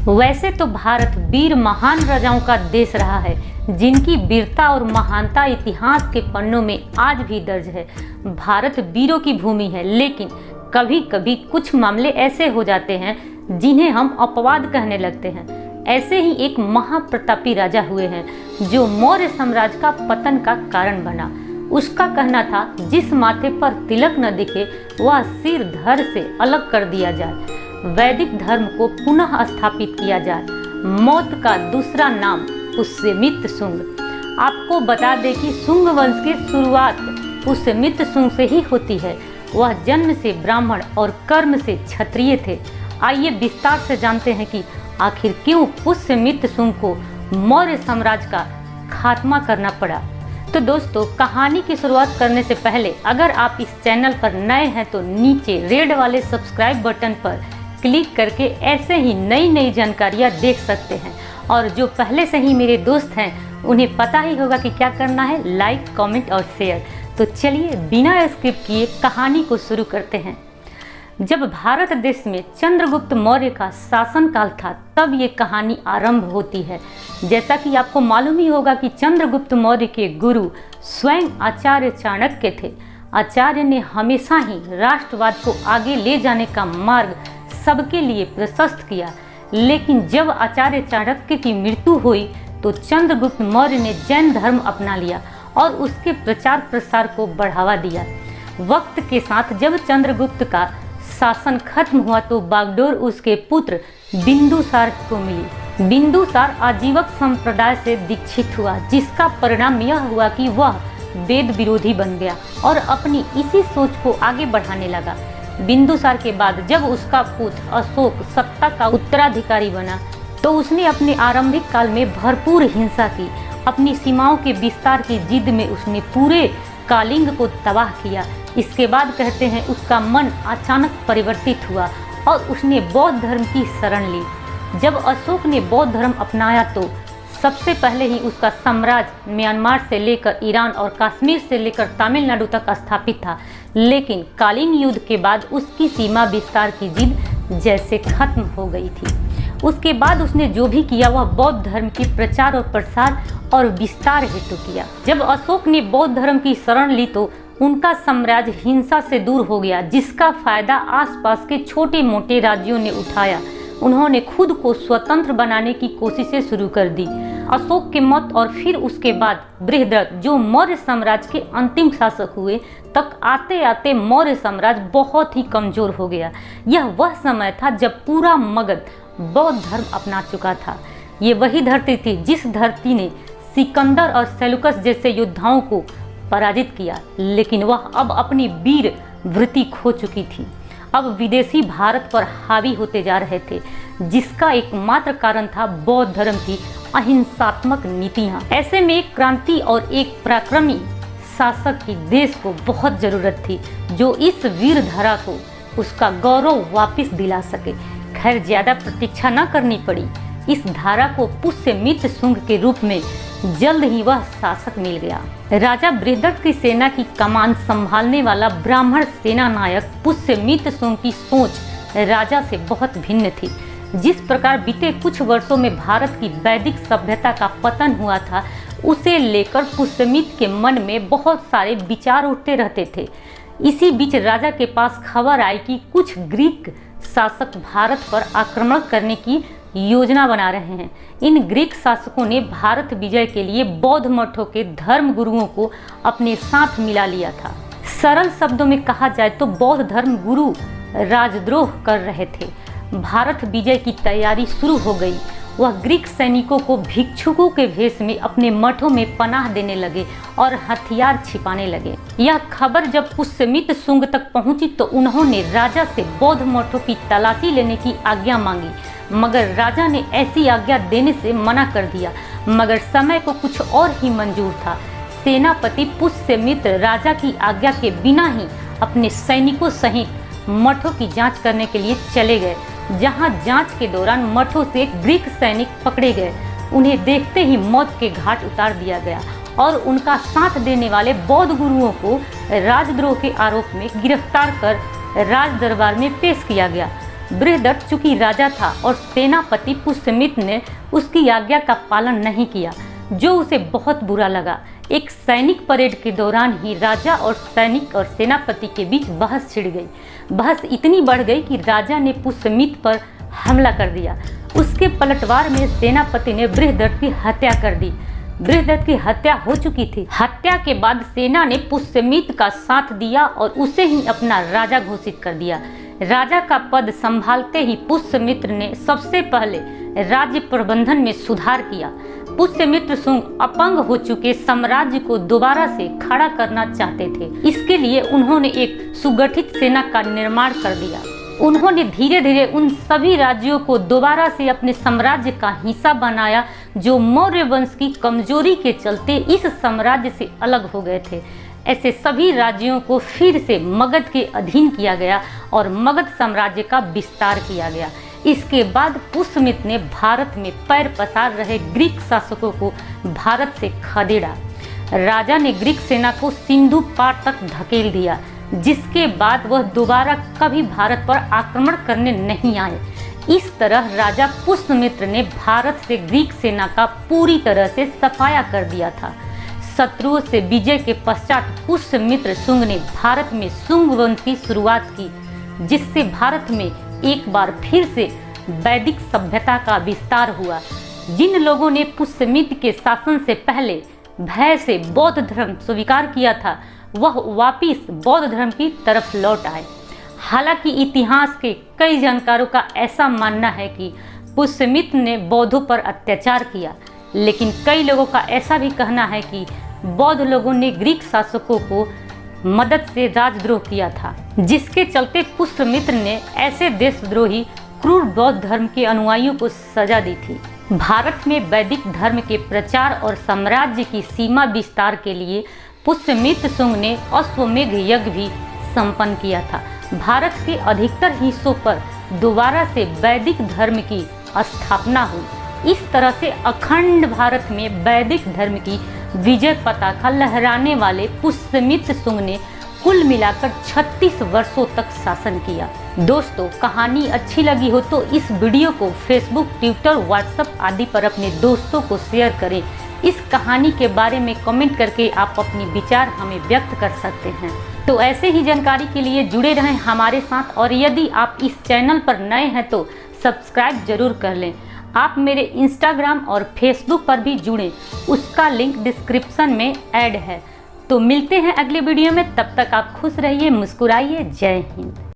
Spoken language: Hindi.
वैसे तो भारत वीर महान राजाओं का देश रहा है, जिनकी वीरता और महानता इतिहास के पन्नों में आज भी दर्ज है। भारत वीरों की भूमि है, लेकिन कभी कभी कुछ मामले ऐसे हो जाते हैं जिन्हें हम अपवाद कहने लगते हैं। ऐसे ही एक महाप्रतापी राजा हुए हैं जो मौर्य साम्राज्य का पतन का कारण बना। उसका कहना था, जिस माथे पर तिलक न दिखे वह सिर धड़ से अलग कर दिया जाए, वैदिक धर्म को पुनः स्थापित किया जाए। मौत का दूसरा नाम पुष्यमित्र शुंग। आपको बता दें कि शुंग वंश की शुरुआत पुष्यमित्र शुंग से ही होती है। वह जन्म से ब्राह्मण और कर्म से क्षत्रिय थे। आइए विस्तार से जानते हैं कि आखिर क्यों पुष्यमित्र शुंग को मौर्य साम्राज्य का खात्मा करना पड़ा। तो दोस्तों, कहानी की शुरुआत करने से पहले अगर आप इस चैनल पर नए हैं तो नीचे रेड वाले सब्सक्राइब बटन पर क्लिक करके ऐसे ही नई नई जानकारियाँ देख सकते हैं। और जो पहले से ही मेरे दोस्त हैं उन्हें पता ही होगा कि क्या करना है, लाइक, कमेंट और शेयर। तो चलिए बिना स्किप किए कहानी को शुरू करते हैं। जब भारत देश में चंद्रगुप्त मौर्य का शासनकाल था तब ये कहानी आरंभ होती है। जैसा कि आपको मालूम ही होगा कि चंद्रगुप्त मौर्य के गुरु स्वयं आचार्य चाणक्य थे। आचार्य ने हमेशा ही राष्ट्रवाद को आगे ले जाने का मार्ग सबके लिए प्रशस्त किया। लेकिन जब आचार्य चाणक्य की मृत्यु हुई तो चंद्रगुप्त मौर्य ने जैन धर्म अपना लिया और उसके प्रचार प्रसार को बढ़ावा दिया। वक्त के साथ जब चंद्रगुप्त का शासन खत्म हुआ तो बागडोर उसके पुत्र बिंदुसार को मिली। बिंदुसार आजीवक संप्रदाय से दीक्षित हुआ, जिसका परिणाम यह हुआ कि वह वेद विरोधी बन गया और अपनी इसी सोच को आगे बढ़ाने लगा। बिंदुसार के बाद जब उसका पुत्र अशोक सत्ता का उत्तराधिकारी बना तो उसने अपने आरंभिक काल में भरपूर हिंसा की। अपनी सीमाओं के विस्तार की जिद में उसने पूरे कालिंग को तबाह किया। इसके बाद कहते हैं उसका मन अचानक परिवर्तित हुआ और उसने बौद्ध धर्म की शरण ली। जब अशोक ने बौद्ध धर्म अपनाया तो सबसे पहले ही उसका साम्राज्य म्यांमार से लेकर ईरान और कश्मीर से लेकर तमिलनाडु तक स्थापित था। लेकिन कालीन युद्ध के बाद उसकी सीमा विस्तार की जिद जैसे खत्म हो गई थी। उसके बाद उसने जो भी किया वह बौद्ध धर्म के प्रचार और प्रसार और विस्तार हेतु किया। जब अशोक ने बौद्ध धर्म की शरण ली तो उनका साम्राज्य हिंसा से दूर हो गया, जिसका फायदा आसपास के छोटे मोटे राज्यों ने उठाया। उन्होंने खुद को स्वतंत्र बनाने की कोशिशें शुरू कर दी। अशोक के मौत और फिर उसके बाद बृहद्रथ, जो मौर्य साम्राज्य के अंतिम शासक हुए, तक आते आते मौर्य साम्राज्य बहुत ही कमजोर हो गया। यह वह समय था जब पूरा मगध बौद्ध धर्म अपना चुका था। ये वही धरती थी जिस धरती ने सिकंदर और सेलुकस जैसे योद्धाओं को पराजित किया, लेकिन वह अब अपनी वीर वृत्ति खो चुकी थी। अब विदेशी भारत पर हावी होते जा रहे थे, जिसका एकमात्र कारण था बौद्ध धर्म की अहिंसात्मक नीतियाँ। ऐसे में एक क्रांति और एक पराक्रमी शासक की देश को बहुत जरूरत थी, जो इस वीर धारा को उसका गौरव वापस दिला सके। खैर, ज्यादा प्रतीक्षा न करनी पड़ी। इस धारा को पुष्यमित्र शुंग के रूप में जल्द ही वह शासक मिल गया। राजा बृहद्रथ की सेना की कमान संभालने वाला ब्राह्मण सेना नायक पुष्यमित्र शुंग की सोच राजा से बहुत भिन्न थी। जिस प्रकार बीते कुछ वर्षों में भारत की वैदिक सभ्यता का पतन हुआ था, उसे लेकर पुष्यमित्र के मन में बहुत सारे विचार उठते रहते थे। इसी बीच राजा के पास खबर आई कि कुछ ग्रीक शासक भारत पर आक्रमण करने की योजना बना रहे हैं। इन ग्रीक शासकों ने भारत विजय के लिए बौद्ध मठों के धर्म गुरुओं को अपने साथ मिला लिया था। सरल शब्दों में कहा जाए तो बौद्ध धर्म गुरु राजद्रोह कर रहे थे। भारत विजय की तैयारी शुरू हो गई। वह ग्रीक सैनिकों को भिक्षुकों के भेष में अपने मठों में पनाह देने लगे और हथियार छिपाने लगे। यह खबर जब पुष्यमित्र शुंग तक पहुंची तो उन्होंने राजा से बौद्ध मठों की तलाशी लेने की आज्ञा मांगी, मगर राजा ने ऐसी आज्ञा देने से मना कर दिया। मगर समय को कुछ और ही मंजूर था। सेनापति पुष्यमित्र राजा की आज्ञा के बिना ही अपने सैनिकों सहित मठों की जांच करने के लिए चले गए, जहां जांच के दौरान मठों से ग्रीक सैनिक पकड़े गए। उन्हें देखते ही मौत के घाट उतार दिया गया और उनका साथ देने वाले बौद्ध गुरुओं को राजद्रोह के आरोप में गिरफ्तार कर राज दरबार में पेश किया गया। बृहदत्त चूंकि राजा था और सेनापति पुष्यमित्र ने उसकी आज्ञा का पालन नहीं किया, जो उसे बहुत बुरा लगा। एक सैनिक परेड के दौरान ही राजा और सैनिक और सेनापति के बीच बहस छिड़ गई। बहस इतनी बढ़ गई कि राजा ने पुष्यमित्र पर हमला कर दिया। उसके पलटवार में सेनापति ने बृहदत्त की हत्या कर दी। बृहदत्त की हत्या हो चुकी थी। हत्या के बाद सेना ने पुष्यमित्र का साथ दिया और उसे ही अपना राजा घोषित कर दिया। राजा का पद संभालते ही पुष्यमित्र ने सबसे पहले राज्य प्रबंधन में सुधार किया। पुष्यमित्र शुंग अपंग हो चुके साम्राज्य को दोबारा से खड़ा करना चाहते थे। इसके लिए उन्होंने एक सुगठित सेना का निर्माण कर दिया। उन्होंने धीरे धीरे उन सभी राज्यों को दोबारा से अपने साम्राज्य का हिस्सा बनाया जो मौर्य वंश की कमजोरी के चलते इस साम्राज्य से अलग हो गए थे। ऐसे सभी राज्यों को फिर से मगध के अधीन किया गया और मगध साम्राज्य का विस्तार किया गया। इसके बाद पुष्यमित्र ने भारत में पैर पसार रहे ग्रीक शासकों को भारत से खदेड़ा। राजा ने ग्रीक सेना को सिंधु पार तक धकेल दिया, जिसके बाद वह दोबारा कभी भारत पर आक्रमण करने नहीं आए। इस तरह राजा पुष्यमित्र ने भारत से ग्रीक सेना का पूरी तरह से सफाया कर दिया था। शत्रुओं से विजय के पश्चात पुष्यमित्र शुंग ने भारत में शुंग वंश की शुरुआत की, जिससे भारत में एक बार फिर से वैदिक सभ्यता का विस्तार हुआ। जिन लोगों ने पुष्यमित्र के शासन से पहले भय से बौद्ध धर्म स्वीकार किया था, वह वापिस बौद्ध धर्म की तरफ लौट आए। हालांकि इतिहास के कई जानकारों का ऐसा मानना है कि पुष्यमित्र ने बौद्धों पर अत्याचार किया, लेकिन कई लोगों का ऐसा भी कहना है कि बौद्ध लोगों ने ग्रीक शासकों को मदद से राजद्रोह किया था, जिसके चलते पुष्यमित्र ने ऐसे देशद्रोही क्रूर बौद्ध धर्म के अनुयायियों को सजा दी थी। भारत में वैदिक धर्म के प्रचार और साम्राज्य की सीमा विस्तार के लिए पुष्यमित्र शुंग ने अश्वमेध यज्ञ भी संपन्न किया था। भारत के अधिकतर हिस्सों पर दोबारा से वैदिक धर्म की स्थापना हुई। इस तरह से अखंड भारत में वैदिक धर्म की विजय पताका लहराने वाले पुष्यमित्र शुंग ने कुल मिलाकर 36 वर्षों तक शासन किया। दोस्तों, कहानी अच्छी लगी हो तो इस वीडियो को फेसबुक, ट्विटर, व्हाट्सएप आदि पर अपने दोस्तों को शेयर करें। इस कहानी के बारे में कमेंट करके आप अपनी विचार हमें व्यक्त कर सकते हैं। तो ऐसे ही जानकारी के लिए जुड़े रहें हमारे साथ, और यदि आप इस चैनल पर नए हैं तो सब्सक्राइब जरूर कर लें। आप मेरे इंस्टाग्राम और फेसबुक पर भी जुड़ें, उसका लिंक डिस्क्रिप्शन में ऐड है। तो मिलते हैं अगले वीडियो में, तब तक आप खुश रहिए, मुस्कुराइए। जय हिंद।